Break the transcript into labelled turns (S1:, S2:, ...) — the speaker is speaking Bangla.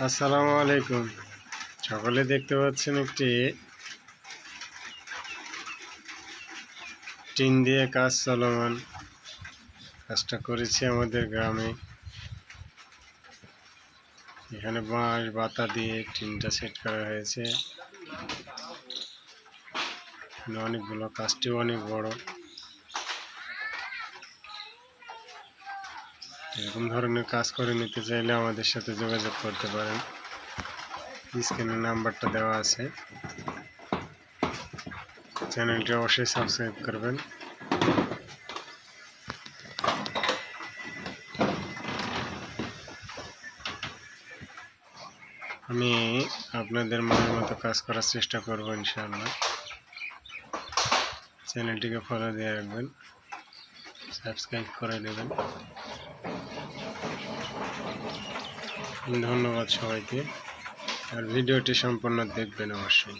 S1: আসসালামু আলাইকুম। সকলে দেখতে পাচ্ছেন একটি টিন দিয়ে কাজ চলমান। কাজটা করেছি আমাদের গ্রামে। এখানে বাঁশ বাতা দিয়ে টিনটা সেট করা হয়েছে। অনেকগুলো, কাজটিও অনেক বড়। এরকম ধরনের কাজ করে নিতে চাইলে আমাদের সাথে যোগাযোগ করতে পারেন। স্ক্রিনে নাম্বারটা দেওয়া আছে। চ্যানেলটি অবশ্যই সাবস্ক্রাইব করবেন। আমি আপনাদের মনের মতো কাজ করার চেষ্টা করব ইনশাআল্লাহ। চ্যানেলটিকে ফলো দিয়ে রাখবেন, সাবস্ক্রাইব করে নেবেন। ধন্যবাদ সবাইকে, আর ভিডিওটি সম্পূর্ণ দেখবেন অবশ্যই।